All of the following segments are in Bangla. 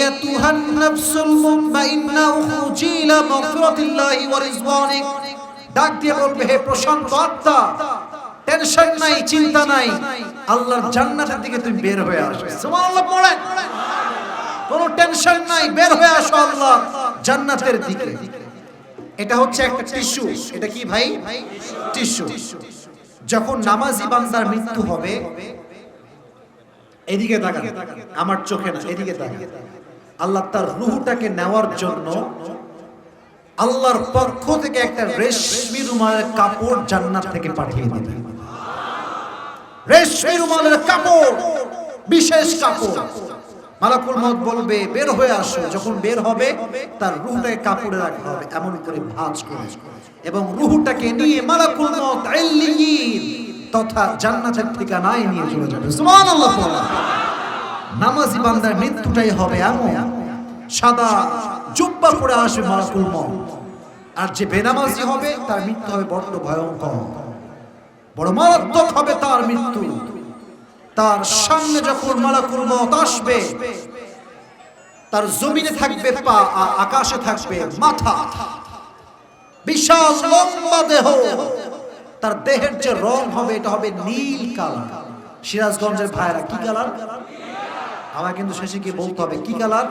আইয়াতুহান নাফসুল মুতমাইন্না উখরুজি ইলা মাগফিরাতিল্লাহি ওয়া রিজওয়ানিক, ডাক দিয়ে বলবে হে প্রশান্ত আত্মা, টেনশন নাই, চিন্তা নাই, আল্লাহর জান্নাতের দিকে তুমি বের হয়ে আসো। সুবহানাল্লাহ পড়েন। কোনো টেনশন নাই, বের হয়ে আসো আল্লাহ জান্নাতের দিকে। এটা হচ্ছে একটা টিস্যু। এটা কি ভাই? টিস্যু। যখন নামাজি বান্দার মৃত্যু হবে, এদিকে তাকান, আমার চোখে না, এদিকে তাকান, আল্লাহ তার রূহটাকে নেওয়ার জন্য আল্লাহর পক্ষ থেকে একটা রেশমি রুমালের কাপড় জান্নাত থেকে পাঠিয়ে দিবেন। রেশমি রুমালের কাপড়, বিশেষ কাপড়। মালাকুল মউত বলবে বের হয়ে আসো। যখন বের হবে তার রূহটাকে কাপড়ে রাখা হবে এমন করে ভাঁজ করে, এবং রূহটাকে নিয়ে মালাকুল মউত ইল্লিয়িন তথা জান্নাতের ঠিকানায় নিয়ে চলে যাবে। সুবহানাল্লাহ। নামাজি বান্দার মৃত্যুটাই হবে এমন, সাদা জুব্বা পরে আসবে মালাকুল মউত। আর যে বেনামাজি হবে তার মৃত্যু হবে বড় ভয়ঙ্কর, বড় মারাত্মক হবে তার মৃত্যু। তার সামনে যখন মালাকুল মউত আসবে, তার জমিনে থাকবে পা আর আকাশে থাকবে মাথা, বিশাল লম্বা দেহ। তার দেহের যে রং হবে এটা হবে নীল কালার। সিরাজগঞ্জের ভাইরা কি কালার? আমার কিন্তু শেষে কি বলতে হবে কি কালার?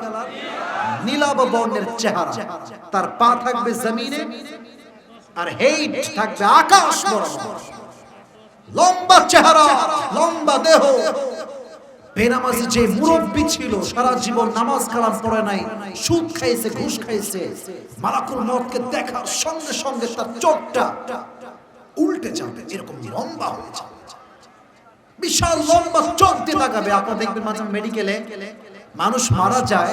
নীলাভ বর্ণের চেহারা। তার পা থাকবে জমিনে আর হেড থাকবে আকাশ বরাবর। লম্বা চেহারা, লম্বা দেহ। বেনামাজি যে মুরব্বি ছিল, সারা জীবন নামাজ কালাম পড়ে নাই, সুদ খাইছে, ঘুষ খাইছে, মালাকুল মউতকে দেখার সঙ্গে সঙ্গে তার চোখটা উল্টে যাবে, এরকম লম্বা হয়ে যাবে, বিশাল লম্বা চোখ দিয়ে তাকাবে। আপনারা দেখবেন মাঝে মেডিকেলে মানুষ মারা যায়,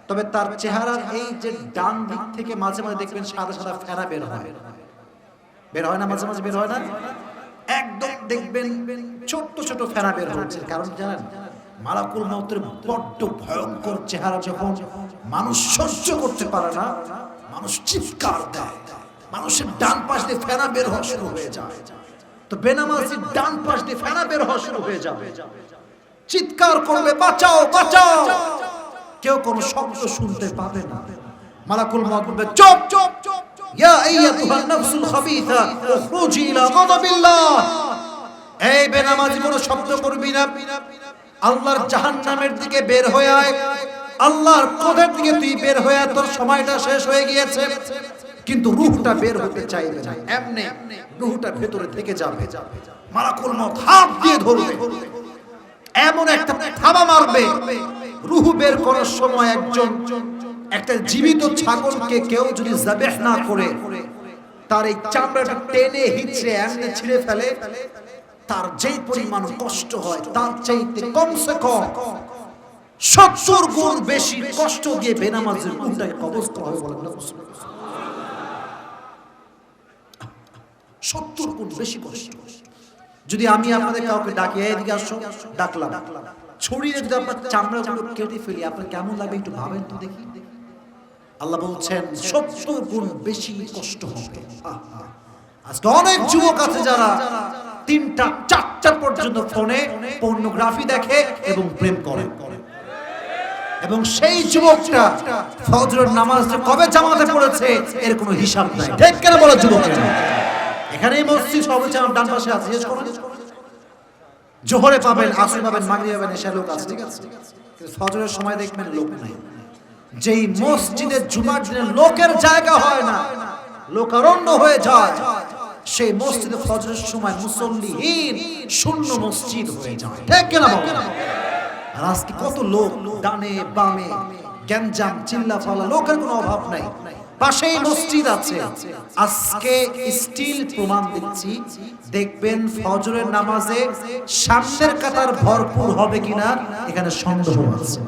তবে তার চেহারার এই যে ডান দিক থেকে মাঝে মাঝে দেখবেন সাদা সাদা ফেনা বের হয়, বের হয় না? মাঝে মাঝে বের হয় না? একদম দেখবেন ছোট ছোট ফেনা বের হচ্ছে। কারণ জানেন, মালাকুল মউতের বড্ড ভয়ঙ্কর চেহারা যখন মানুষ সহ্য করতে পারে না, মানুষ চিৎকার দেয়, মানুষের ডান পাশ দিয়ে ফেনা বের হওয়া শুরু হয়ে যায়। তো বেনামাজির ডান পাশ দিয়ে ফেনা বের হওয়া শুরু হয়ে যাবে, চিৎকার করবে বাঁচাও বাঁচাও, কেউ কোনো শব্দ শুনতে পাবে না। মালাকুল মউত বলবে চুপ চুপ চুপ, ইয়া আইয়াতুহান নাফসুল খাবিসা উখরুজি ইলা গাযাবিল্লাহ। এই বেনামাজি কোনো শব্দ করবি না, আল্লাহর জাহান্নামের দিকে বের হয়ে আয়, আল্লাহর ক্রোধের দিকে তুই বের হয়ে আয়, তোর সময়টা শেষ হয়ে গিয়েছে। কিন্তু রূহটা বের হতে চাইবে না, এমনি রূহটা ভেতরে থেকে যাবে। মালাকুল মউত হাত দিয়ে ধরবে, এমন একটা থাবা মারবে, রূহ বের করার সময় একটা জীবিত ছাগলকে কেউ যদি যাবেহ না করে তার এই চামড়াটা টেনে হিচড়ে এমনি ছিঁড়ে ফেলে, তার যেই পরিমাণ কষ্ট হয় তার চাইতে কমসে কম 70 গুণ বেশি কষ্ট দিয়ে বেনামাজির রূহটাকে কবজ করা হবে। বলেন না 70 গুণ বেশি কষ্ট। যদি আমি আপনাদের কাউকে ডাকি এদিকে আসো, ডাকলাম, ছড়িয়ে যদি আপনার চামড়াগুলো কেটে ফেলি, আপনার কেমন লাগবে একটু ভাবেন তো দেখি। আল্লাহ বলছেন 70 গুণ বেশি কষ্ট হবে। আজকে অনেক যুবক আছে যারা 3টা 4টা পর্যন্ত ফোনে পর্নোগ্রাফি দেখে এবং প্রেম করে, এবং সেই যুবকটা ফজরের নামাজ কবে জামাতে পড়েছে এর কোনো হিসাব নাই। ঠিক কেন বলো যুবকরা? এখানে এই মসজিদ সর্বোচ্চ আমার ডান পাশে আছে, জিজ্ঞেস করুন। জোহরে পাবেন, আসরে পাবেন, মাগরিবে পাবেন, এশায় লোক আছে, ঠিক আছে, কিন্তু ফজরের সময় দেখবেন লোক নাই। যেই মসজিদে জুমার দিনে লোকের জায়গা হয় না, লোকারণ্য হয়ে যায়, সেই মসজিদে ফজরের সময় মুসল্লিহীন শূন্য মসজিদ হয়ে যায়। ঠিক কিনা বলেন? আর আজকে কত লোক ডানে বামে গ্যাঞ্জাম চিল্লাফালা, লোকের কোনো অভাব নাই, পাশেই মসজিদ আছে। আজকে স্টিল প্রমাণ দিচ্ছি, দেখবেন ফজরের নামাজে সামনের কাতার ভরপুর হবে কিনা এখানে সন্দেহ আছে।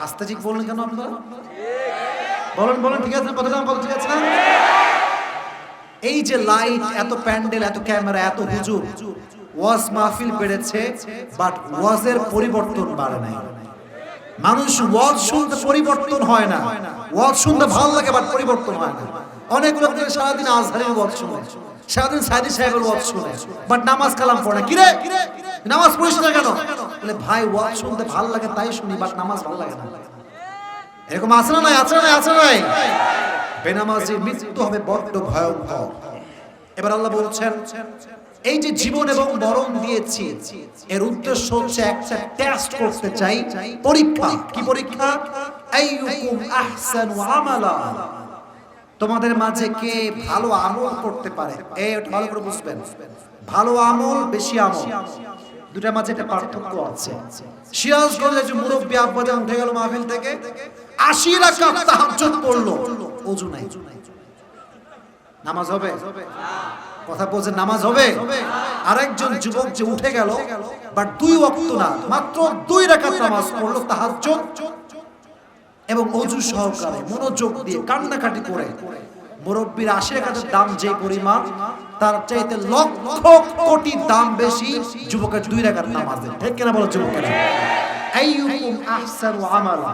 আস্তে ঠিক বললেন কেন আপনারা? বলেন বলেন, ঠিক আছে না? কথা বলেন, ঠিক আছে না? এই যে লাইট, এত প্যান্ডেল, এত ক্যামেরা, এত হুজুর, ওয়াজ মাহফিল বেড়েছে, বাট ওয়াজের পরিবর্তন বাড়ে নাই। মানুষ ওয়াজ শুনতে পরিবর্তন হয় না, ওয়াজ শুনতে ভালো লাগে বাট পরিবর্তন হয় না। অনেক লোক সারাদিন আজহারের ওয়াজ শুনে, সারাদিন সাইদি সাহেবের ওয়াজ শুনে, বাট নামাজ কালাম পড়ে না। কিরে নামাজ পড়িস না কেন? বলে ভাই ওয়াজ শুনতে ভালো লাগে তাই শুনি, বাট নামাজ ভালো লাগে না। এরকম আছে না নাই? আছে না নাই? আছে না নাই? বেনামাজির মৃত্যু হবে বড্ড ভয়ঙ্কর। এবার আল্লাহ বলছেন এই যে জীবন এবং মরণ দিয়েছি, এর উদ্দেশ্য হচ্ছে একটা টেস্ট করতে চাই, পরীক্ষা। কি পরীক্ষা? আইয়ুকুম আহসানু আমালা, তোমাদের মাঝে কে ভালো আমল করতে পারে। এই ভালো করে বুঝবেন, ভালো আমল বেশি আমল দুটার মাঝে একটা পার্থক্য আছে। সিরাজগঞ্জে যে মুরব্বী আব্বাজান উঠে গেল মাহফিল থেকে, 80 রাকাত তাহাজ্জুদ পড়লো, ওযু নাই, নামাজ হবে? কথা বলছেন নামাজ হবে? আরেকজন যুবক যে উঠে গেল বাট 2 ওয়াক্ত না, মাত্র 2 রাকাত নামাজ পড়লো তাহাজ্জুদ এবং ওযু সহকারে মনোযোগ দিয়ে কান্নাকাটি করে, মুরব্বির 80 রাকাতের দাম যে পরিমাণ, তার চাইতে লক্ষ কোটি দাম বেশি যুবকের 2 রাকাত নামাজের। ঠিক কিনা বলো যুবকেরা? আইয়ুকুম আহসানু আমালা,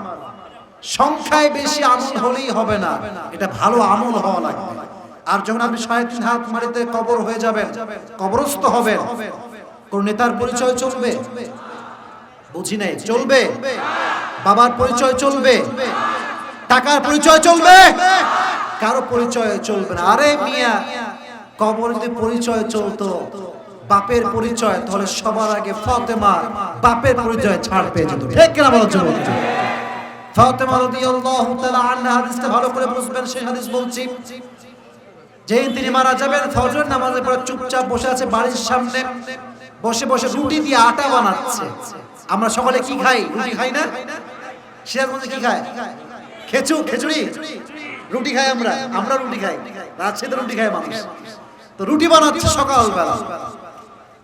সংখ্যায় বেশি আমল হলেই হবে না, এটা ভালো আমল হওয়া লাগবে। আর যখন আপনি 3.5 হাত মাটিতে কবর হয়ে যাবেন, কবরস্থ হবেন, কোন নেতার পরিচয় চলবে? বুঝি নাই, চলবে? বাবার পরিচয় চলবে? টাকার পরিচয় চলবে? কারো পরিচয় চলবে না। আরে মিয়া, কবরে যদি পরিচয় চলতো, বাপের পরিচয়, তাহলে সবার আগে ফাতেমা বাপের পরিচয় ছাড় পেয়ে যেত। ঠিক কিনা বলো যুবক? ফাতেমা রাদিয়াল্লাহু তাআলা আনহা, হাদিসটা ভালো করে বুঝবেন, সেই হাদিস বলছি। যেদিন তিনি মারা যাবেন, ফজর নামাজের পর চুপচাপ বসে আছে বাড়ির সামনে, বসে বসে রুটি দিয়ে আটা বানাচ্ছে। আমরা সকালে কি খাই? রুটি খাই না? সিরাজগঞ্জে কি খায়? খিচুড়ি, রুটি খাই আমরা। আমরা রুটি খাই, রাজশাহীতে রুটি খায় মানুষ। তো রুটি বানাচ্ছে সকালবেলা।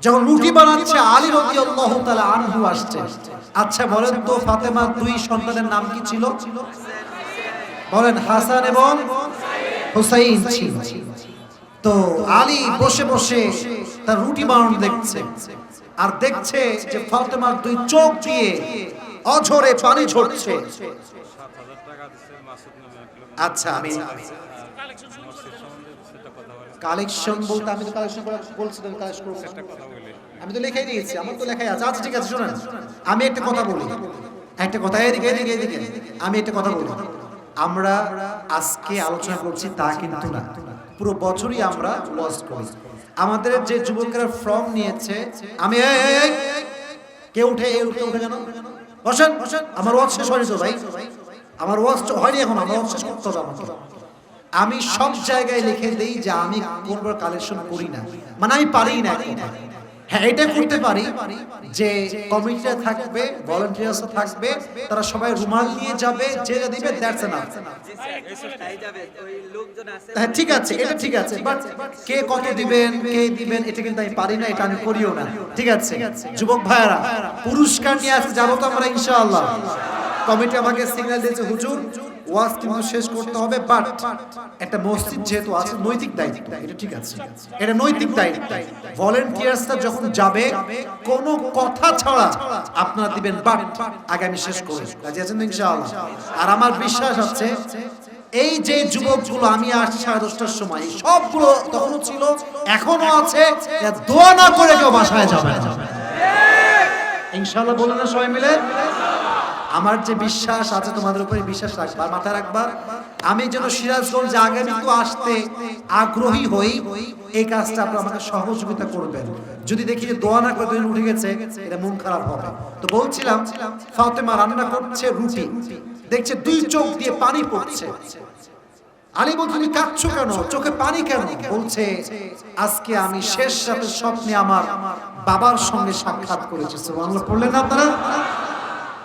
যখন রুটি বানাচ্ছে, আলী রাদিয়াল্লাহু তাআলা আনহু আসছে। আচ্ছা বলেন তো, ফাতেমার 2 সন্তানের নাম কি ছিল? বলেন। হাসান এবং হুসাইন ছিল। তো আলী বসে বসে তার রুটি বানানো দেখছে, আর দেখছে যে ফাতেমার 2 চোখ দিয়ে অঝরে পানি ঝরছে। আচ্ছা, আমি কালেকশন বলতে, আমি তো কালেকশন করে বলছি, তো কালেকশন করব, আমি তো লেখাই দিয়েছি, আমার তো লেখাই আছে। আচ্ছা ঠিক আছে, শুনেন, আমি একটা কথা বলি, একটা কথা, এদিকে আমি একটা কথা বলি। আমরা আজকে আলোচনা করছি তা কিন্তু না, পুরো বছরই আমরা ওয়াজ করি। আমাদের যে যুবকেরা ফর্ম নিয়েছে, আমি কে উঠে কেন? বসেন, আমার ওয়াজ শেষ হয়নি তো ভাই, আমার ওয়াজ হয়নি এখন, আমার ওয়াজ শেষ করতে হবে আমাকে। আমি সব জায়গায় লিখে দেই যে আমি কোন কালেকশন করি না, মানে আমি পারি না। হ্যাঁ, এটা করতে পারি যে কমিটিটা থাকবে, ভলান্টিয়ার্স থাকবে, তারা সবাই রুমাল নিয়ে যাবে, যে দিবে দ্যাটস এনাফ। হ্যাঁ ঠিক আছে, এটা ঠিক আছে, বাট কে কত দিবেন, কে দিবেন, এটা কিন্তু আমি পারি না, এটা আমি করিও না। ঠিক আছে যুবক ভাইরা, পুরস্কার নিয়ে আসতে যাবো তো আমরা ইনশাআল্লাহ। কমিটি আমাকে সিগন্যাল দিয়েছে, হুজুর ওয়াজ কিন্তু শেষ করতে হবে, বাট একটা মসজিদ যেহেতু আছে, নৈতিক দায়িত্ব, এটা ঠিক আছে, এটা নৈতিক দায়িত্ব। ভলান্টিয়ার্সরা যখন যাবে, কোনো কথা ছাড়া আপনারা দিবেন, বাট আগে আমি শেষ করি। রাজি আছেন ইনশাআল্লাহ? আর আমার বিশ্বাস আছে, এই যে যুবকগুলো আমি আসছি 10:30টার সময়, সবগুলো তখনও ছিল, এখনো আছে, দোয়া না করে কেউ বাসায় যাবে না। ইনশাআল্লাহ বলেন না সবাই মিলে? আমার যে বিশ্বাস আছে, তোমাদের উপরে বিশ্বাস রাখবা, মাথায় রাখবা। আমি যেন সিরাজগঞ্জ আগামী তো আসতে আগ্রহী হই, এই কাজটা আপনারা আমাকে সহযোগিতা করবেন। যদি দেখি যে দোয়া না করে উঠে গেছে, এটা মন খারাপ হবে। তো বলছিলাম, ফাতেমা রান্না করছে রুটি, দেখছে 2 চোখ দিয়ে পানি পড়ছে। আলী বলছে, তুমি কাঁদছো কেন, চোখে পানি কেন? বলছে, আজকে আমি শেষ রাতের স্বপ্নে আমার বাবার সঙ্গে সাক্ষাৎ করেছি। সুবহানাল্লাহ পড়লেন না আপনারা?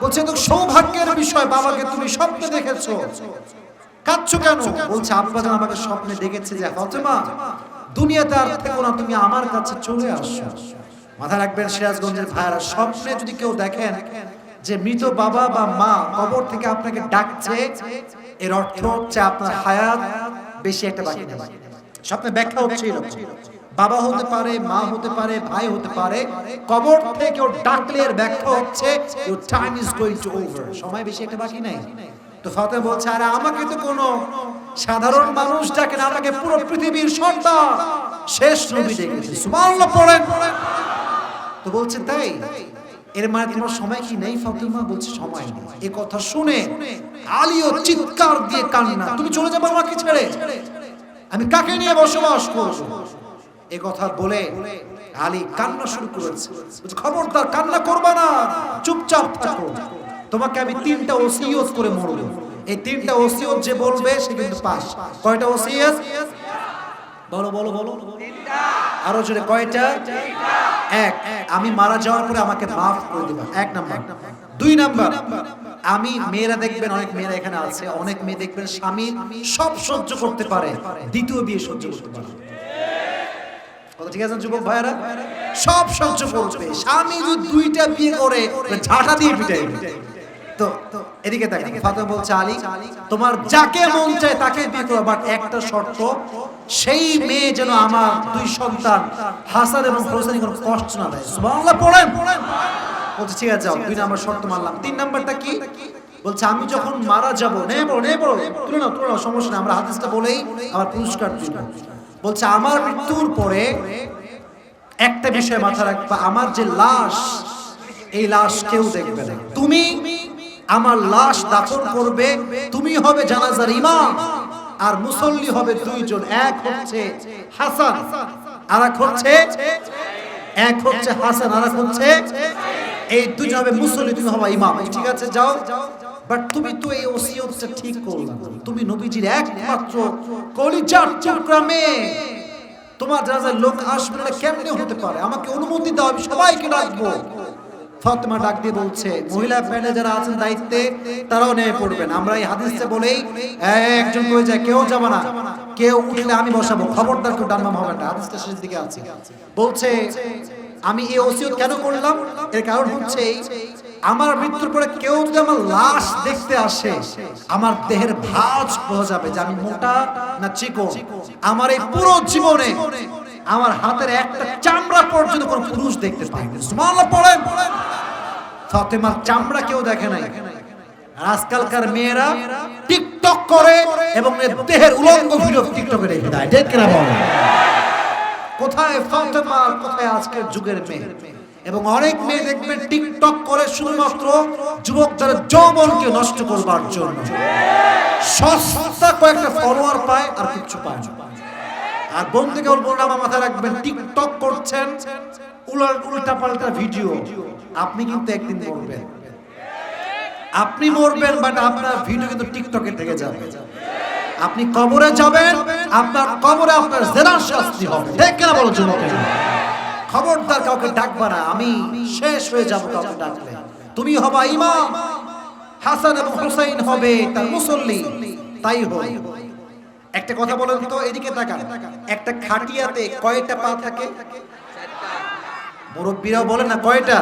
বলছে, তো সৌভাগ্যের বিষয়, বাবাকে তুমি স্বপ্নে দেখেছো, কাঁদছো কেন? বলছে, আব্বা জান আমাকে স্বপ্নে দেখেছে যে ফাতেমা, দুনিয়াতে আর থেকো না, তুমি আমার কাছে চলে আসো। মাথা রাখবেন সিরাজগঞ্জের ভাইরা, স্বপ্নে যদি কেউ দেখেন যে মৃত বাবা বা মা কবর থেকে আপনাকে ডাকছে, এর অর্থ হচ্ছে আপনার হায়াত বেশি একটা বাকি নেই। স্বপ্নে ব্যাখ্যা হচ্ছে এরকম, বাবা হতে পারে, মা হতে পারে, ভাই হতে পারে, কবর থেকে কেউ ডাকলে এর ব্যাখ্যা হচ্ছে your time is going to over, সময় বেশি একটা বাকি নাই। তো ফাতেমা বলছে, আরে আমাকে তো কোনো সাধারণ মানুষ ডাকে না, আমাকে পুরো পৃথিবীর সর্দার শেষ নবী ডেকেছে। সুবহানাল্লাহ পড়েন। তো বলছে তাই, এর মানে তোমার সময় কি নেই ফাতেমা? বলছে সময় নেই। এই কথা শুনে আলীও চিৎকার দিয়ে কান্না, তুমি চলে যাবে আমাকে ছেড়ে, আমি কাকে নিয়ে বসবাস করব? এই কথা বলে আলী কান্না শুরু করেছে। বলছে খবরদার কান্না করবা না, চুপচাপ থাকো, তোমাকে আমি 3টা ওসিয়ত করে মরব। এই 3টা ওসিয়ত যে বলবে সে কিন্তু পাস। কয়টা ওসিয়ত? বলো বলো বলো, আরো জোরে, কয়টা? 1, আমি মারা যাওয়ার পরে আমাকে মাফ করে দিবা, 1 নাম্বার। 2 নাম্বার, আমি, মেয়েরা দেখবেন, অনেক মেয়েরা এখানে আছে, অনেক মেয়ে দেখবেন স্বামী সব সহ্য করতে পারে, দ্বিতীয় বিয়ে সহ্য করতে পারে। কথা ঠিক আছে যুবক ভাইরা? সব সহ্য করবে, স্বামী যদি 2টা বিয়ে করে ঝাঁটা দিয়ে পিটাইবে। তো এদিকে দেখেন, ফাতেমা বলছে আলী তোমার যাকে মন চায় তাকে বিয়ে করো, বাট একটা শর্ত, সেই মেয়ে যেন আমার 2 সন্তান হাসান এবং হোসেন কোনো কষ্ট না দেয়। সুবহানাল্লাহ পড়েন। বলছে ঠিক আছে যাও, 2 নাম্বার শর্ত মানলাম। 3 নাম্বারটা কি? বলছে আমি যখন মারা যাব, নে পড়ো তুলে নাও সমস্যা নেই, আমরা হাদিসটা বলেই আমার পুরস্কার দিব। বলছে আমার মৃত্যুর পরে একটা বিষয় মাথায় রাখবা, আমার যে লাশ, এই লাশ কেউ দেখবে না, তুমি আমার লাশ দাফন করবে, তুমি হবে জানাজার ইমাম, আর মুসল্লি হবে 2 জন, এক হচ্ছে হাসান আর এক হচ্ছে হাসান আর এক হচ্ছে, এই 2 জন হবে মুসল্লি, তুমি হবে ইমাম। ঠিক আছে যাও, বাট তুমি তো এই ওসিয়তটা ঠিক করলা, তুমি নবীজির একমাত্র কলিজার টুকরা মেয়ে, তোমার জানাজায় লোক আসবে না, কেমনে হতে পারে? আমাকে অনুমতি দাও, আমি সবাইকে ডাকবো। ফাতেমা ডাক দিয়ে বলছে মহিলা প্যানেলে যারা আছেন দায়িত্বে তারাও নেমে পড়বেন। আমরা এই হাদিসে বলেই একজন কই যায় কেউ যাবে না, কেউ উঠলে আমি বসাবো, খবরদার কেউ ডানবাম হবে না। হাদিসটা শেষ দিকে আছে। বলছে আমি এই ওসিয়ত কেন করলাম? এর কারণ হচ্ছে আমার মৃত্যুর পরে কেউ যদি আমার লাশ দেখতে আসে, আমার দেহের ভাঁজ বোঝা যাবে যে আমি মোটা না চিকন। আমার এই পুরো জীবনে আমার হাতের একটা চামড়া পর্যন্ত কোন পুরুষ দেখতে পায়নি। সুবহানাল্লাহ পড়েন। ফাতেমার চামড়া কেউ দেখে নাই। আর আজকালকার মেয়েরা টিকটক করে এবং দেহের উলঙ্গ ভিডিও টিকটকে রেখে দেয়, ঠিক কিনা বলেন? কোথায় ফাতেমা, কোথায় আজকের যুগের মেয়ে? এবং অনেক মেয়ে দেখবেন টিকটক করে শুধুমাত্র যুবকদের যৌবনকে নষ্ট করবার জন্য, সস্তা কয়েকটা ফলোয়ার পায় আর কিছু পায় না। আর বন্ধুকে বলবো না, মাথায় রাখবেন টিকটক করছেন, উল্টা পাল্টা ভিডিও, আপনি কিন্তু একদিন মরবেন, আপনি মরবেন, বাট আপনার ভিডিও কিন্তু টিকটকে থেকে যাবে। আপনি কবরে যাবেন, আপনার কবরে আপনার জেনার শাস্তি হবে, ঠিক কিনা বলো যুবকেরা? খবরদার কাউকে ডাকবা না, আমি শেষ হয়ে যাব কাউকে ডাকলে। তুমি হবা ইমাম, হাসান এবং হুসাইন হবে তার মুসল্লি, তাই হবে। একটা কথা বলেন তো, এদিকে তাকান, একটা খাটিয়াতে কয়টা পা থাকে? মুরব্বীরাও বলেন না কয়টা?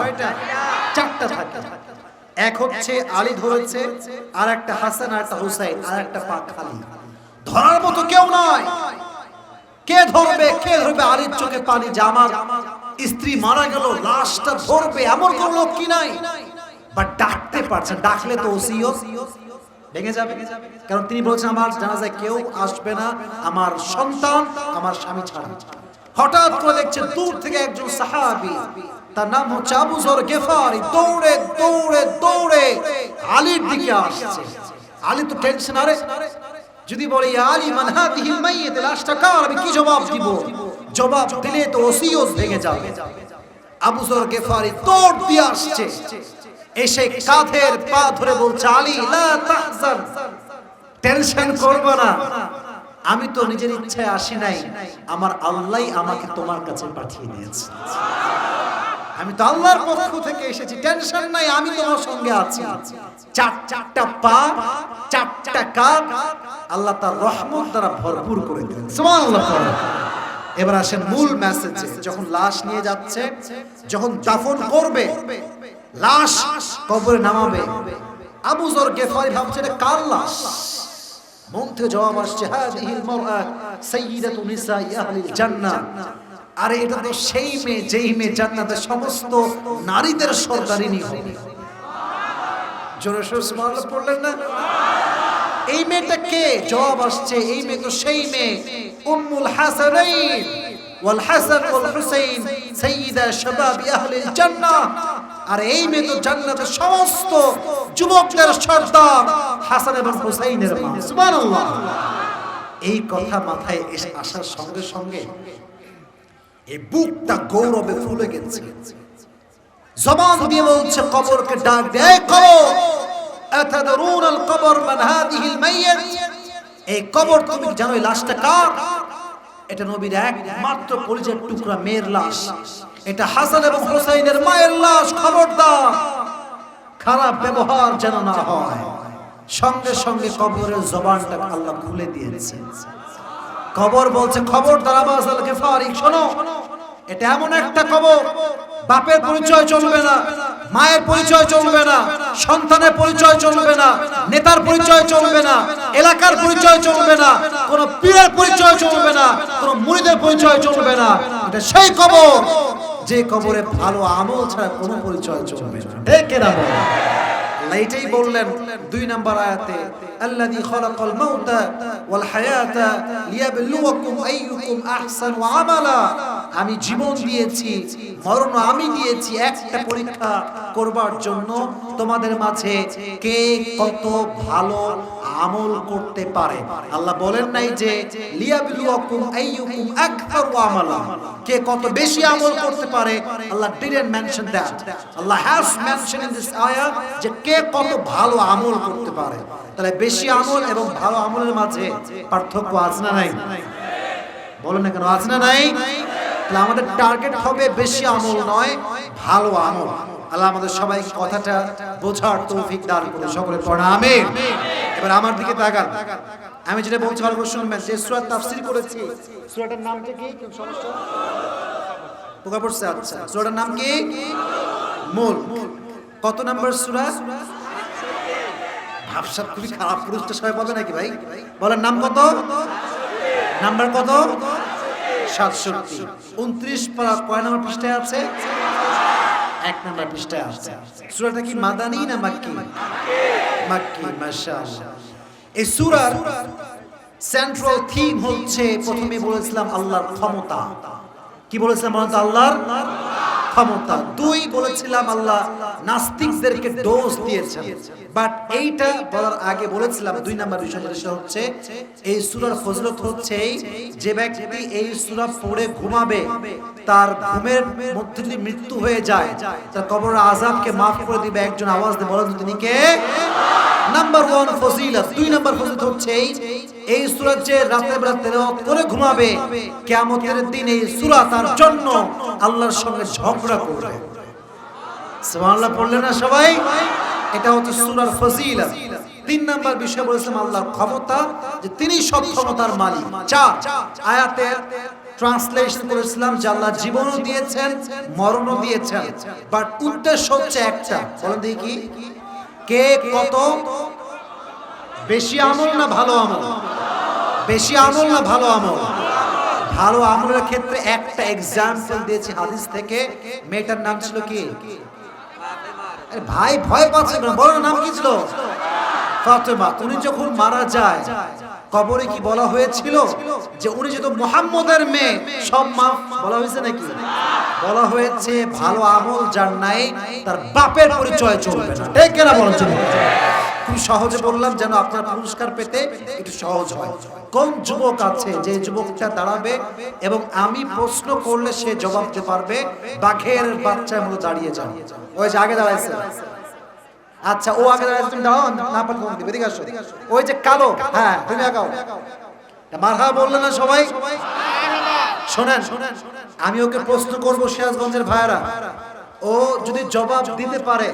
4টা থাকে। এক হচ্ছে আলী ধরেছে, আর একটা হাসান আর একটা হুসাইন, আর একটা পা খালি, ধরার মতো কেউ নাই। কে ধরবে? আলীর চোখে পানি, যে আমার স্ত্রী মারা গেল, লাশটা ধরবে এমন কোন লোক কি নাই? বাট ডাকতে পারছে, ডাকলে তো ওসিয়ত ভেঙে যাবে। কারণ তিনি বলছেন আমার জানাজায় কেউ আসবে না, আমার সন্তান, আমার স্বামী ছাড়া। হঠাৎ করে দেখছে দূর থেকে একজন সাহাবী, তার নাম হচ্ছে আবু যর গেফারি, দৌড়ে দৌড়ে দৌড়ে আলীর দিকে আসছে। আলী তো টেনশন, আরে যদি বলে ইয়া আলী মান হাদিহিল মাইয়িত, লাশটা কার? আমি কি জবাব দিব? জবাব দিলে তো ওসিয়ত ভেঙে যাবে। আবু যর গেফারি দৌড় দিয়ে আসছে, এসে কাঁধের পা ধরে বলছে আলী লা তাহজান, টেনশন করবে না, আমি তো নিজের ইচ্ছায় আসি নাই, আমার আল্লাহই আমাকে তোমার কাছে পাঠিয়ে দিয়েছে, আমি তো আল্লাহর পক্ষ থেকে এসেছি, টেনশন নাই, আমি তোমার সঙ্গে আছি। 4টা পা, 4টা কাঁধ আল্লাহ তার রহমত দ্বারা ভরপুর করে দিলেন। সুবহানাল্লাহ। এবার আসেন মূল মেসেজে। যখন লাশ নিয়ে যাচ্ছে, যখন দাফন করবে, লাশ কবরে নামাবে, আবু যর গেফারি ভাবছে এটা কার লাশ? মন থেকে জবাব আসছে হাদিহিল মারআ সাইয়্যিদাতু নিসাই আহলিল জান্নাহ। আরে এটা তো সেই মেয়ে, যেই মেয়ে জান্নাতের সমস্ত নারীদের সরদারিনী হবে। জোরে সুবহানাল্লাহ পড়লেন না? এই মেয়েটা কে? জবাব আসছে এই মেয়ে তো সেই মেয়ে উম্মুল হাসানাইন ওয়াল হাসান ওয়াল হুসাইন সাইয়্যিদা শাবাবি আহলিল জান্নাহ। আর এই মেয়ে তো জান্নাতের সমস্ত যুবকদের সর্দার হাসান এবং হুসাইনের মা। সুবহানাল্লাহ। এই কথা মাথায় এসে আসার সঙ্গে সঙ্গে এই বুকটা গৌরবে ফুলে গেছে। জবান দিয়ে বলছে কবরকে ডাক দেয়, কবর আতাদরুন আল কবর মান হাদিহি আল মাইয়্যিত, এই কবর তুমি জানো এই লাশটা কার? এটা নবীর একমাত্র কলিজার টুকরা মেয়ের লাশ, এটা হাসান এবং হুসাইনের মায়ের লাশ। খবরদার খারাপ ব্যবহার যেন না হয়। সঙ্গে সঙ্গে কবরের জবানটা আল্লাহ খুলে দিয়েছে। কবর বলছে খবরদার আবু আল গিফারি, শোনো, এটা এমন একটা কবর বাপের পরিচয় চলবে না, মায়ের পরিচয় চলবে না, সন্তানের পরিচয় চলবে না, নেতার পরিচয় চলবে না, এলাকার পরিচয় চলবে না, কোন পীরের পরিচয় চলবে না, কোন মুরিদের পরিচয় চলবে না। এটা সেই কবর যে কবরে ভালো আমল ছাড়া কোনো পরিচয় চলবে না। ঠিক না বল? এইটাই বললেন 2 নম্বর আয়াতে, আল্লাযী খালাকাল মাউতা ওয়াল হায়াতা লিয়াবলুয়াকুম আইয়ুকুম আহসানু আমালা। আমি জীবন দিয়েছি, মরণ আমি দিয়েছি একটা পরীক্ষা করবার জন্য, তোমাদের মাঝে কে কত ভালো আমল করতে পারে। আল্লাহ বলেন নাই যে লিয়াবলুয়াকুম আইয়ুকুম আকসারু আমালা, কে কত বেশি আমল করতে পারে। আল্লাহ didn't mention that. Allah has mentioned in this ayah যে কে কত ভালো আমল করতে পারে। তাহলে বেশি আমল এবং ভালো আমলের মাঝে পার্থক্য আছে না নাই? বলেন না কেন, আছে না নাই? তাহলে আমাদের টার্গেট হবে বেশি আমল নয়, ভালো আমল। আল্লাহ আমাদের সবাইকে কথাটা বোঝার তৌফিক দান করুন। সকলে পড়া আমিন। এবার আমার দিকে তাকান, আমি যেটা বলছি ভালো করে শুনবেন। যে সূরা তাফসীর করেছি, সূরাটার নামটা কি? সমস্যা পোকা পড়ছে? আচ্ছা, সূরাটার নাম কি? মুলক। কত নাম্বার সূরা? ভাবসাব খুবই খারাপ, পুরুষটা সবাই বলবে নাকি ভাই? বলেন নাম কত? নাম্বার কত? 67। 29 পারা কয় নাম্বার পৃষ্ঠায় আছে? 1 নাম্বার পৃষ্ঠায় আছে। সূরাটা কি মাদানী না মাক্কি? মাক্কি। মাশাআল্লাহ। এই সূরার সেন্ট্রাল থিম হচ্ছে, প্রথমে বলেছিলাম আল্লাহর ক্ষমতা। কি বলেছিলাম? আল্লাহর ক্ষমতা। 2 বলেছিলাম আল্লাহ নাস্তিকদেরকে ডোজ দিয়েছেন। বাট এইটা বলার আগে বলেছিলাম 2 নাম্বার বিষয় হচ্ছে এই সূরার ফজিলত হচ্ছে যে ব্যক্তি এই সূরা পড়ে ঘুমাবে, তার ঘুমের মধ্যে যদি মৃত্যু হয়ে যায়, তার কবরের আযাবকে maaf করে দিবে একজন। আওয়াজ দিয়ে বলেন তিনি কে? নাম্বার 1 ফজিলত। 2 নাম্বার ফজিলত হচ্ছে এই সূরা যে রাতে বেলা তেলাওয়াত করে ঘুমাবে, কিয়ামতের দিন এই সূরা তার জন্য আল্লাহর সঙ্গে ঝগড়া করবে। সুবহানাল্লাহ পড়লেন না সবাই? এটা হচ্ছে সূরার ফজিলত। 3 নাম্বার বিষয় বলেছিলাম আল্লাহর ক্ষমতা, যে তিনি সব ক্ষমতার মালিক। 4 আয়াতে ট্রান্সলেশন করেছিলাম যে আল্লাহ জীবনও দিয়েছেন, মরণও দিয়েছেন, বাট উদ্দেশ্য হচ্ছে একটা। বলেন দেখি কি? কে কত বেশি আমল না ভালো আমল? বেশি আমল না ভালো আমল? ভালো আমলের ক্ষেত্রে একটা এক্সাম্পল দিয়েছি হাদিস থেকে। মেয়েটার নাম ছিল কি? আরে ভাই ভয় পাচ্ছে না, বলো নাম কি ছিল? ফাতেমা। উনি যখন মারা যায়, কবরে কি বলা হয়েছিল যে উনি যেহেতু মুহাম্মদের মেয়ে সব মাফ বলা হয়েছে নাকি? বলা হয়েছে ভালো আমল যার নাই তার বাপের পরিচয় চলবে না। ঠিক না বলেন? খুব সহজে বললাম যেন আপনার পুরস্কার পেতে একটু সহজ হয়। কোন যুবক আছে যে যুবকটা দাঁড়াবে এবং আমি প্রশ্ন করলে সে জবাব দিতে পারবে? বাঘের বাচ্চার মতো দাঁড়িয়ে যাও। ওই যে আগে দাঁড়াইছে, আচ্ছা ও আগে দাঁড়াইছে, তুমি দাঁড়াও, না পারলে ফোন দিবে। এদিকে আসো। ওই যে কালো, হ্যাঁ তুমি আগাও। মারহাবা বললে না সবাই? শোনেন, আমি ওকে প্রশ্ন করবো, সিরাজগঞ্জের ভাইরা, ও যদি জবাব দিতে পারে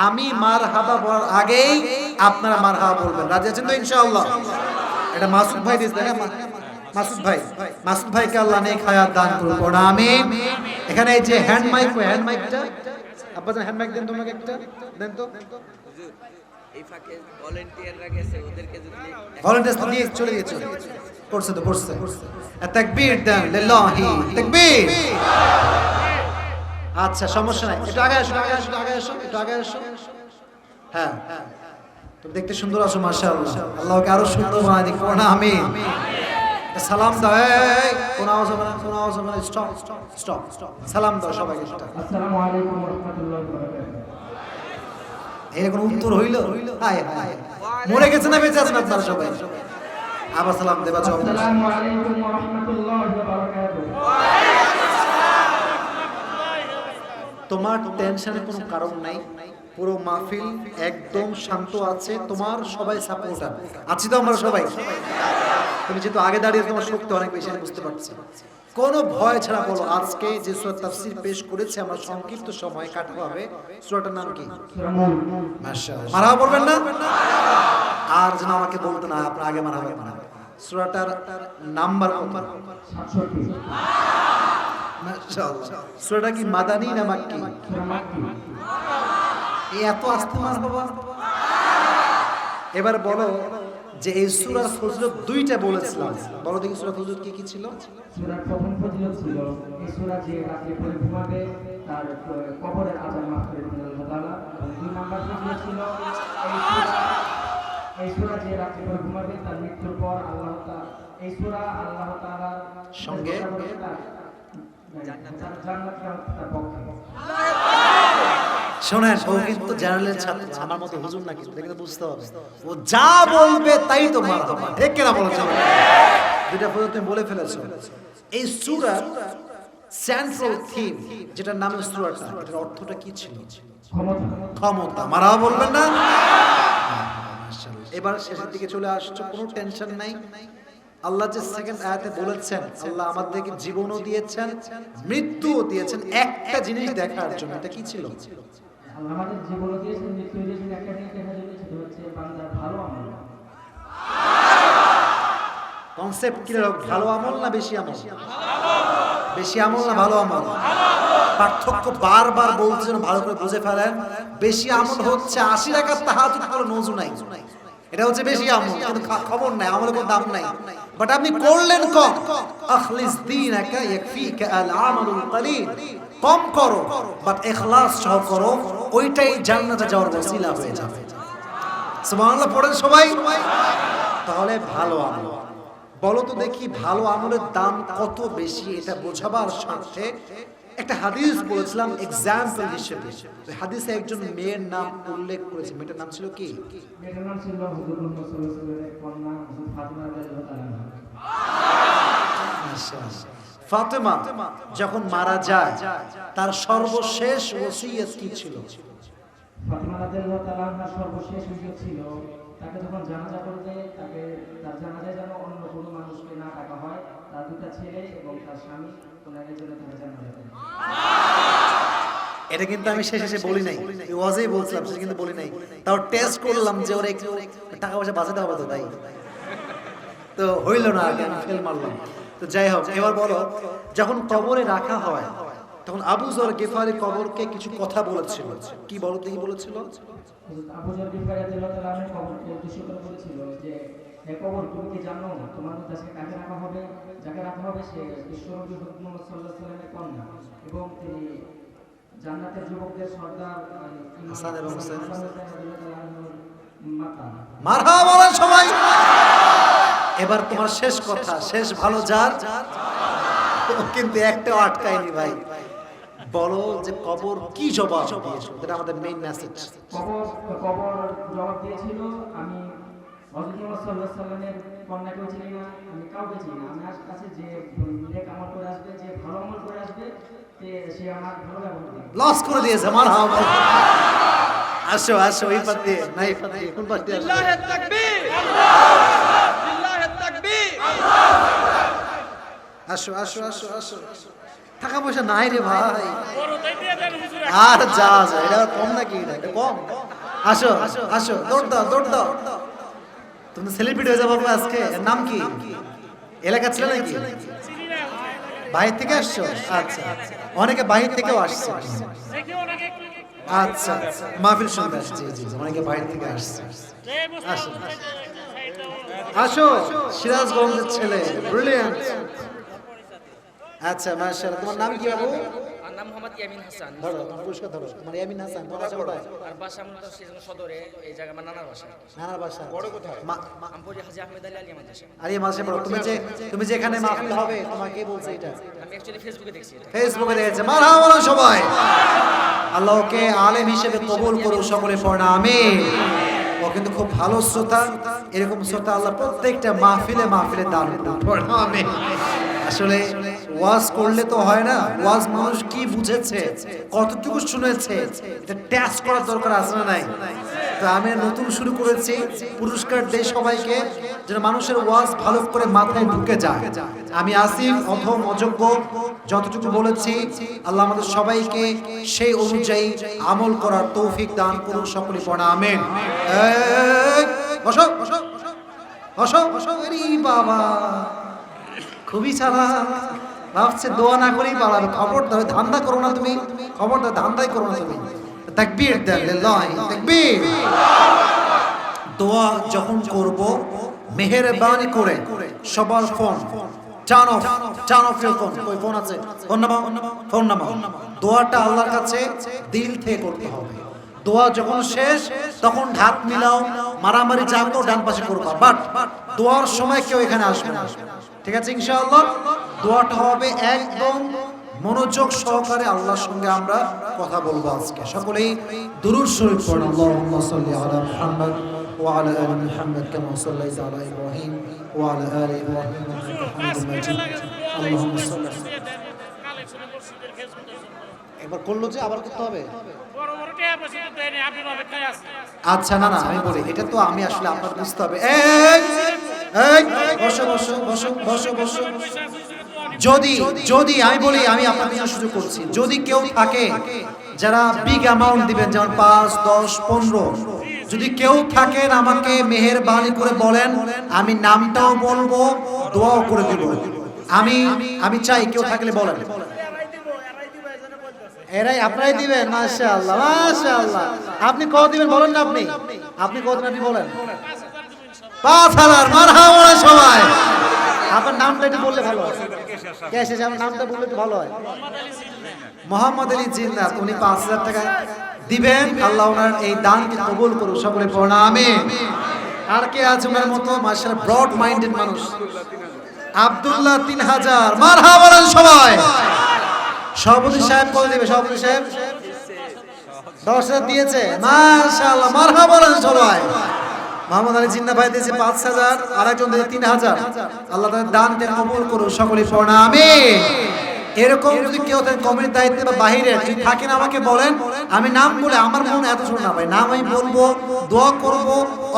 আমি মারহাবা বলার আগেই আপনারা মারহাবা বলবেন। রাজি আছেন তো ইনশাআল্লাহ? এটা মাসুদ ভাই দিয়েছে না? মাসুদ ভাইকে আল্লাহ নেক হায়াত দান করুন। আমিন। এখানে এই যে হ্যান্ড মাইকটা আপনাদের হ্যান্ড মাইক দেন, তোমাকে একটা দেন তো। এই ফাঁকে ভলান্টিয়াররা গেছে, ওদেরকে যদি ভলান্টিয়ারস নিয়ে চলে গেছে, করছে তো করছে। তাকবীর দেন, লিল্লাহি তাকবীর। আচ্ছা সমস্যা নাই, একটু আগে আসো, একটু আগে আসো। হ্যাঁ তো দেখতে সুন্দর আছো মাশাআল্লাহ, আল্লাহকে আরো সুন্দর বানায় দিক না আমিন। সালাম দাও, এই কোন আওয়াজ হবে না, কোন আওয়াজ হবে না, স্টপ স্টপ স্টপ স্টপ, সালাম দাও সবাইকে। আসসালামু আলাইকুম ওয়া রাহমাতুল্লাহি ওয়া বারাকাতুহু। এর কোনো উত্তর হইল? হায় হায়, মরে গেছে না বেঁচে আছেন আপনারা সবাই? আবার সালাম দেবা জবাব। আসসালামু আলাইকুম ওয়া রাহমাতুল্লাহি ওয়া বারাকাতুহু। তোমার টেনশনের কোনো কারণ নাই, পুরো মাহফিল একদম শান্ত আছে, তোমার সবাই সাপোর্টার আছি তো আমরা সবাই। তুমি যেহেতু আগে দাঁড়িয়ে তোমার শক্তি অনেক বেশি, আমি বুঝতে পারছি। কোনো ভয় ছাড়া বলো, আজকে যে সূরা তাফসীর পেশ করেছে আমরা সংক্ষিপ্ত সময় কাটাবো হবে, সূরাটার নাম কি? সূরা নূর। মাশাআল্লাহ, মারহাবা বলবেন না? আর যেন আমাকে বলতে না আপনি আগে মারহাবা মারহাবা। সূরাটার নাম্বার কত? 67। মাশাআল্লাহ। সূরাটা কি মাদানী না মাক্কি? সূরা মাক্কি। এই এত আস্তে মারহাবা। এবার বলো যে এই সূরার ফজিলত দুইটা বলেছিলাম, বলো দেখি সূরা ফজিলত কি কি ছিল? সূরার প্রথম ফজিলত ছিল এই সূরা যে রাতে পড়ে ঘুমাবে তার কবরের আযাব মাফ করে দিবেন আল্লাহ তাআলা। এবং দুই নাম্বার ফজিলত ছিল এই সূরা যে রাতে পড়ে ঘুমাবে তার মৃত্যুর পর আল্লাহ তাআলা এই সূরা আল্লাহ তাআলার সঙ্গে জান্নাত তার পক্ষে। শোনেন, ও কিন্তু জেনারেলের ছাত্র, আমার মতো হুজুর না, কিন্তু দেখে বুঝতে হবে ও যা বলবে তাই তো মারহাবা, ঠিক কিনা বলো? চলো দুইটা ফজিলত তুমি বলে ফেলেছো। এই সূরার সেন্ট্রাল থিম যেটার নামে সূরাটা, এটার অর্থটা কি ছিল? ক্ষমতা। মারহাবা বলবেন না? এবার শেষের দিকে চলে আসছো, কোনো টেনশন নাই। আল্লাহ যে সেকেন্ড আয়াতে বলেছেন আল্লাহ আমাদেরকে জীবনও দিয়েছেন মৃত্যুও দিয়েছেন একটা জিনিস দেখার জন্য। এটা কি ছিল? আল্লাহ আমাদের জীবন দিয়েছেন, মৃত্যু দিয়েছেন, একটা জিনিস দেখার জন্য, সেটা হচ্ছে বান্দার ভালো আমল। কনসেপ্ট কি হলো? ভালো আমল না বেশি আমল? বেশি আমল না ভালো আমল? পার্থক্য বারবার বলছেন, ভালো করে বুঝে ফেলেন। বেশি আমল হচ্ছে 80 রাকাত তাহাজ্জুদ করে নজু নাই, এটা হচ্ছে বেশি আমল, কিন্তু খবর নাই, আমলের কোনো দাম নাই। বাট আপনি করলেন কম, আখলিস দীনাকা ইয়াকফিকা আল আমালুল কলিল, কম করো বাট ইখলাস সহ করো, ওইটাই জান্নাতে যাওয়ার ওসিলা হয়ে যাবে। সুবহানাল্লাহ পড়েন সবাই। তাহলে ভালো আমল বলো তো দেখি, ভালো আমলের দাম কত বেশি এটা বোঝাবার স্বার্থে একটা হাদিস বলেছিলাম এক্সাম্পল হিসেবে। হাদিসে একজন মেয়ের নাম উল্লেখ করেছে, মেয়েটার নাম ছিল কি? মেয়েটার নাম ছিল হুজুর মুহাম্মদ সাল্লাল্লাহু আলাইহি ওয়াসাল্লামের কন্যা হযরত ফাতিমা রাদিয়াল্লাহু তাআলা। ফাতেমা যখন মারা যায় তার সর্বশেষ ওসিয়ত কি ছিল? ফাতিমা রাদিয়াল্লাহু তাআলার সর্বশেষ ওসিয়ত ছিল তাকে যখন জানাজা করবে তাকে তার জানাজায় যেন অন্য কোনো মানুষকে না ডাকা হয়, তার দুটো ছেলে এবং তার স্বামী ওনাদের জন্য তাকে জানাজা করবে। এটা কিন্তু আমি শেষে বলি নাই, এই ওয়াজেই বলছিলাম, সেটা কিন্তু বলি নাই। তাও টেস্ট করলাম যে ওরা একটু টাকা পয়সা বাঁচাতে হবে তো, তাই তো হইল না, আগে আমি ফেল মারলাম। তো যাই হোক, এবার বলো যখন কবরে রাখা হয় তখন আবু যর গিফারি কবরকে কিছু কথা বলেছিল, কি বলো দেখি বলেছিল? আবু যর গিফারি রাদিয়াল্লাহু তাআলা কবরকে উদ্দেশ্য করে বলেছিল যে হে কবর, তুমি কি জানো না তোমার মধ্যে কাকে রাখা হবে? যাকে রাখা হবে সে বিশ্বনবী হযরত মুহাম্মদ সাল্লাল্লাহু আলাইহি ওয়াসাল্লামের কন্যা এবং তিনি জান্নাতের যুবকদের সর্দার হাসান এবং হুসাইন। মারহাবা বলেন সবাই। এবার তোমার শেষ কথা, শেষ ভালো যার, কিন্তু একটাও আটকায়নি ভাই। বলো যে কবর কি জবাব দিয়েছিল, এটা আমাদের মেইন মেসেজ। কবর জবাব দিয়েছিল, আমি হযরত মুহাম্মদ সাল্লাল্লাহু আলাইহি ওয়াসাল্লামের কন্যাকেও চিনি না, আমি কাউকে চিনি না, আমি কাছে যে নেক আমল করে আসবে, যে ভালো আমল করে আসবে সে আমার ভালো লাগবে। লস করে দিয়েছে। মারহাবা। আসো আসো, এই পাতে না, এই পাতে কোন পাতে? লিল্লাহি তাকবীর, লিল্লাহি তাকবীর। আসো আসো আসো আসো। টাকা পয়সা নাই রে ভাই, বড় তাই দিয়ে দেন হুজুর। আর যা যা, এটা কম নাকি? এটা কম। আসো আসো, দৌড় দাও দৌড় দাও। তুমি সেলিব্রিটি হয়ে যাবো আজকে। এর নাম কি? এলাকা ছিল নাকি? বাইরে থেকে আসছো? আচ্ছা, অনেকে বাইরে থেকেও আসছে। দেখি ওনাকে আচ্ছা, মাহফিল শুনতে আসছে। জি জি, অনেকে বাইরে থেকে আসছে। আসো আসো, সিরাজগঞ্জের ছেলে, ব্রিলিয়ান্ট। আচ্ছা মাশাআল্লাহ, তোমার নাম কি বাবু? নাম মোহাম্মদ ইয়ামিন হাসান। ধরো তোমার পুরস্কার ধরো, তোমার ইয়ামিন হাসান, তোমার বাসা কোথায়? আর বাসা মূলত সেজন্য সদরে, এই জায়গা আমার নানার বাসা। নানার বাসা বড় কোথায়? আমি পড়ি হাজী আহমেদ আলী মাদ্রাসা। আরে মাসে পড়ো। তুমি যে এখানে মাহফিল হবে তোমাকে কে বলছে এটা? আমি অ্যাকচুয়ালি ফেসবুকে দেখছি এটা। ফেসবুকে দেখেছে। মারহাবা বলো সবাই। আল্লাহকে আলেম হিসেবে কবুল করুক, সকলে পড়না আমিন। ও কিন্তু খুব ভালো শ্রোতা, এরকম শ্রোতা আল্লাহ প্রত্যেকটা মাহফিলে মাহফিলে দান করুন, পড়না আমিন। আসলে ওয়াজ করলে তো হয় না, ওয়াজ মানুষ কি বুঝেছে, কতটুকু শুনেছে, এটা টেস্ট করার দরকার আছে না নাই? তো আমি নতুন শুরু করেছি, পুরস্কার দেই সবাইকে, যেন মানুষের ওয়াজ ভালো করে মাথায় ঢুকে যায়। আমি আসিফ অথম অযোগ্য যতটুকু বলেছি, আল্লাহ আমাদের সবাইকে সেই অনুযায়ী আমল করার তৌফিক দান করুন, সকলে পড়া আমিন। বসো বসো বসো বসো। আরে বাবা খুবই চালাক, ভাবছে দোয়া না করেই পালাবে। খবরদার ধান্দা করো না তুমি, খবরদার ধান্দাই করো না তুমি। তাকবীর দেন, লিল্লাহি তাকবীর। দোয়া যখন করব মেহেরবানি করে সবার phone turn off your phone. কই ফোন আছে? ফোন নামাও, ফোন নামাও। দোয়াটা আল্লাহর কাছে দিল থেকে করতে হবে। দোয়া যখন শেষ তখন ঢাক মিলাও, মারামারি যা করো ডান পাশে করবা, বাট দোয়ার সময় কেউ এখানে আসবে না, ঠিক আছে ইনশাআল্লাহ? দোয়াটা হবে একদম মনোযোগ সহকারে, আল্লাহর সঙ্গে আমরা কথা বলবো আজকে। সকলেই দুরূদ শরীফ পড়ুন। আল্লাহুম্মা সাল্লি আলা মুহাম্মাদ ওয়া আলা আলি মুহাম্মাদ কামা সাল্লাইতা আলা ইব্রাহিম ওয়া আলা আলি ইব্রাহিম ইন্নাকা হামিদুম মাজিদ। আল্লাহুম্মা সাল্লি। একবার করলো যে আবার করতে হবে? আচ্ছা না না, আমি বলি এটা তো আমি আসলে আপনার বুঝতে হবে। এই এই বসো বসো বসো বসো বসো। যদি আমি বলি, আমি আপনার জন্য সুযোগ করছি, যদি কেউ থাকে যারা বিগ অ্যামাউন্ট দিবেন, যেমন 5, 10, 15, যদি কেউ থাকেন আমাকে মেহেরবানি করে বলেন, আমি নামটাও বলবো, দোয়াও করে দেব। আমি চাই কেউ থাকলে বলেন। এরাই আপনারাই দিবেন? মাশাআল্লাহ মাশাআল্লাহ। আপনি কত দিবেন বলেন না? আপনি কত দিবেন? আপনি বলেন। 5000। মারহাবা সবাই। আপনার নামটা একটু বললে ভালো হয়। কে এসেছে? আমার নামটা বললে একটু ভালো হয়। মোহাম্মদ আলী জিন্নাত, উনি 5000 টাকা দিবেন। আল্লাহ ওনার এই দানকে কবুল করুন, সকলে পড়ুন আমিন। আর কে আছে ওনার মতো? মাশাআল্লাহ ব্রড মাইন্ডেড মানুষ। আব্দুল্লাহ 3000। মারহাবা সবাই। সভাপতি সাহেব কত দিবে? সভাপতি সাহেব 10,000 দিয়েছে। মাশাআল্লাহ মারহাবা সবাই। মোহাম্মদ আলী জিন্না ভাই দিয়েছে 5000, আরেকজন দিয়েছে 3000। আল্লাহ তাআলা দানকে কবুল করুন, সকলে পড়ুন আমিন। এরকম যদি কেউ থাকে কমিটির দায়িত্বে বা বাহিরে যদি থাকেন আমাকে বলেন, আমি নাম বলে আমার মন এত ছোট না ভাই, নাম আমি বলবো, দোয়া করব,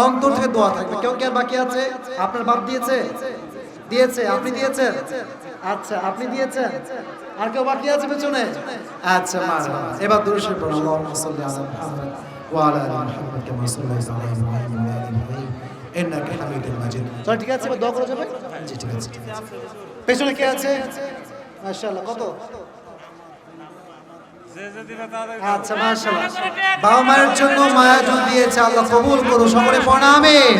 অন্তর থেকে দোয়া থাকবে। কেউ কি আর বাকি আছে? আপনার বাপ দিয়েছে? দিয়েছে। আপনি দিয়েছেন? আচ্ছা আপনি দিয়েছেন। আর কেউ বাকি আছে পেছনে? আচ্ছা মাশাআল্লাহ। এবার দুরূদ শরীফ পড়ুন। আল্লাহুম্মা সাল্লি আলা মুহাম্মাদ ওয়া আলা আলি মুহাম্মাদ কামা সাল্লাইতা আলা ইব্রাহিম ওয়া আলা আলি ইব্রাহিম ইন্নাকা হামিদুম মাজিদ। চল ঠিক আছে, এবার দোয়া করা যাবে? জি ঠিক আছে। পেছনে কে আছে? মাশাআল্লাহ। কত? আচ্ছা মাশাআল্লাহ। বাবা মায়ের জন্য মায়াজন দিয়েছে, আল্লাহ কবুল করুন, সকলে পড়ুন আমিন।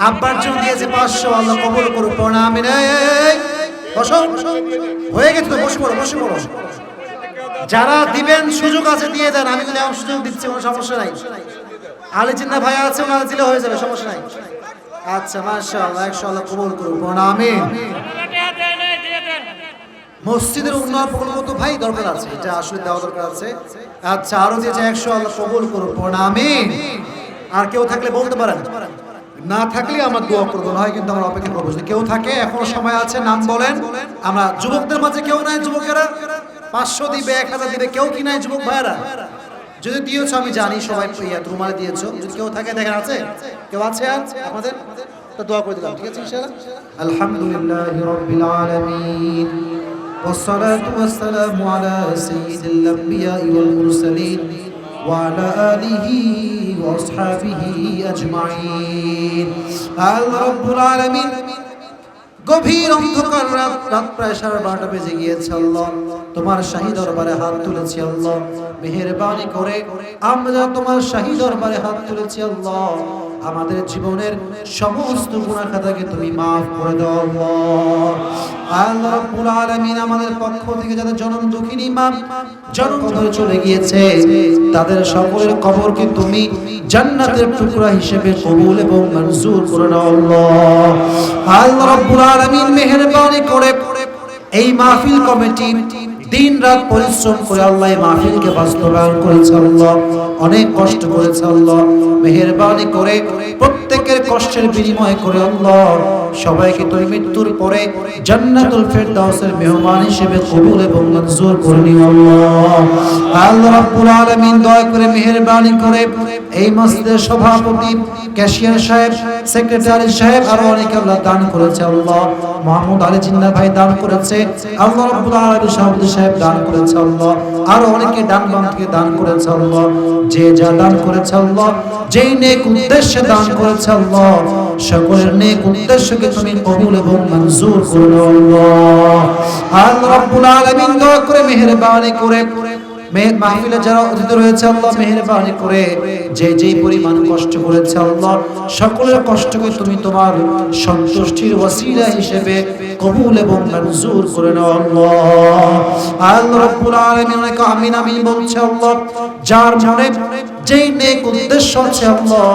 আব্বার জন্য দিয়েছে 500, আল্লাহ কবুল করুন, পড়ুন আমিন। এই বসো, হয়ে গেছে তো, বসে পড়ো বসে পড়ো। যারা দিবেন সুযোগ আছে দিয়ে দেন, আমি কিন্তু এমন সুযোগ দিচ্ছি, কোনো সমস্যা নাই। আলী জিন্না ভাই আছে, ওনারা দিলে হয়ে যাবে, সমস্যা নাই। আচ্ছা মাশাআল্লাহ, ইনশাআল্লাহ কবুল করুন, পড়ুন আমিন। মসজিদের উন্নয়ন প্রকল্প তো ভাই দরকার আছে, এটা আসলে দেওয়া দরকার আছে। আচ্ছা আরো দিয়েছে 100, আল্লাহ কবুল করুন, পড়ুন আমিন। আর কেউ থাকলে বলতে পারেন, না থাকলে আমরা দোয়া করবো, না হয় কিন্তু আমরা অপেক্ষা করবো। যদি কেউ থাকে এখনো সময় আছে, নাম বলেন। আমরা যুবকদের মাঝে কেউ নাই? যুবকেরা 500 দিবে, 1000 দিবে, কেউ কি নাই যুবক ভাইরা? যদি দিয়েছো আমি জানি সবাই রুমালে দিয়েছো, যদি কেউ থাকে দেখেন আছে? কেউ আছে আর আপনাদের? তো দোয়া করে দিলাম, ঠিক আছে ইনশাআল্লাহ। আলহামদুলিল্লাহি রাব্বিল আলামিন ওয়াসসালাতু ওয়াসসালামু আলা সাইয়্যিদিল আমবিয়াই ওয়াল মুরসালিন ওয়া আলা আলিহি ওয়া আসহাবিহি আজমাইন। আল্লাহ রাব্বুল আলামিন, গভীর অন্ধকার রাত প্রায় 12:30 বেজে গিয়েছে। আল্লাহ তোমার শাহী দরবারে হাত তুলেছি আল্লাহ, মেহেরবানি করে আমরা তোমার শাহী দরবারে হাত তুলেছি আল্লাহ, আমাদের জীবনের সমস্ত গুনাহ খাতাকে তুমি মাফ করে দাও আল্লাহ। আল্লাহ রাব্বুল আলামিন আমাদের পক্ষ থেকে যাদের জনম দুঃখিনী মা জনম ধরে চলে গিয়েছে তাদের সকলের কবরকে তুমি জান্নাতের টুকরা হিসেবে কবুল এবং মঞ্জুর করে নাও আল্লাহ। আল্লাহ রাব্বুল আলামিন মেহেরবানি করে এই মাহফিল কমিটি দিন রাত পরিশ্রম করে আল্লাহ এই মাহফিলকে বাস্তবায়ন করেছে আল্লাহ, অনেক কষ্ট করেছে আল্লাহ। মেহেরবানি করে প্রত্যেকের কষ্টের বিনিময় করে আল্লাহ সবাইকে তুমি মৃত্যুর পরে জান্নাতুল ফেরদাউসের মেহমান হিসেবে কবুল এবং মঞ্জুর করে নিও আল্লাহ। আল্লাহ রাব্বুল আলামিন দয়া করে মেহেরবানি করে এই মসজিদের সভাপতি, ক্যাশিয়ার সাহেব, সেক্রেটারি সাহেব আরো অনেকে আল্লাহ দান করেছে আল্লাহ। মাহমুদ আলী জিন্না ভাই দান করেছে আল্লাহ রাব্বুল আলামিন, সভাপতি সাহেব দান করেছে আল্লাহ, আরো অনেকে ডান বাম থেকে দান করেছে আল্লাহ। যে যা দান করেছে আল্লাহ, যেই নেক উদ্দেশ্যে দান করেছে আল্লাহ, সকলের নেক উদ্দেশ্যকে তুমি কবুল এবং মঞ্জুর করে নাও আল্লাহ। আল্লাহ রাব্বুল আলামিন দয়া করে মেহেরবানি করে মাহফিলে যারা অতিথি রয়েছে আল্লাহ মেহেরবানি করে যেই পরিমাণ কষ্ট করেছে আল্লাহ সকলের কষ্টকে তুমি তোমার সন্তুষ্টির ওসিলা হিসেবে কবুল এবং মঞ্জুর করে নাও আল্লাহ। আল্লাহ রাব্বুল আলামিন আমিন আমিন বলছে আল্লাহ। যার মনে যেই নেক উদ্দেশ্য আছে আল্লাহ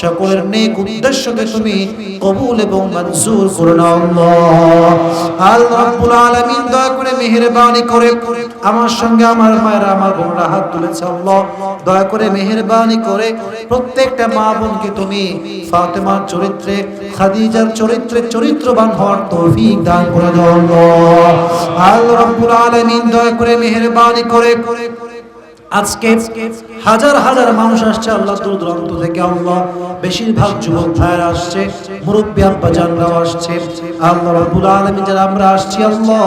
সকলের নেক উদ্দেশ্যকে তুমি কবুল এবং মঞ্জুর করে নাও আল্লাহ। আল্লাহ রাব্বুল আলামিন দয়া করে মেহেরবানি করে আমার সঙ্গে আমার মায়েরা আমার বোনরা হাত তুলেছে আল্লাহ, দয়া করে মেহেরবানি করে প্রত্যেকটা মা বোনকে তুমি ফাতেমার চরিত্রে, খাদিজার চরিত্রে চরিত্রবান হওয়ার তৌফিক দান করে দাও আল্লাহ। আল্লাহ রাব্বুল আলামিন দয়া করে মেহেরবানি করে আজকে হাজার হাজার মানুষ আসছে আল্লাহ দূর দূরান্ত থেকে আল্লাহ, বেশিরভাগ যুবক ভাইরা আসছে, মুরব্বী আব্বা জানরাও আসছে আল্লাহ রাব্বুল আলামিন। যারা আমরা আসছি আল্লাহ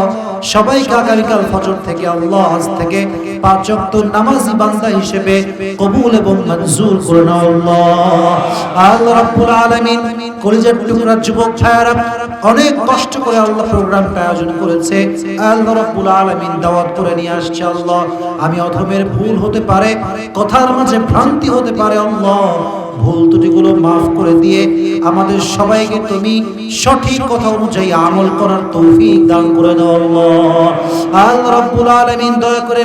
সবাইকে আগামীকাল ফজর থেকে আল্লাহ আজ থেকে 5 ওয়াক্ত নামাজি বান্দা হিসেবে কবুল এবং মঞ্জুর করে নাও আল্লাহ। আল্লাহ রাব্বুল আলামিন কলিজার টুকরা যুবক ভাইরা অনেক কষ্ট করে আল্লাহ প্রোগ্রামটা আয়োজন করেছে আল্লাহ রাব্বুল আলামিন দাওয়াত করে নিয়ে আসছে আল্লাহ। আমি অধমের ভুল হতে পারে, কথার মাঝে ভ্রান্তি হতে পারে আল্লাহ, ভুল ত্রুটিগুলো মাফ করে দিয়ে আমাদের সবাইকে তুমি সঠিক কথা অনুযায়ী আমল করার তৌফিক দান করে দাও আল্লাহ। আল্লাহ রাব্বুল আলামিন দয়া করে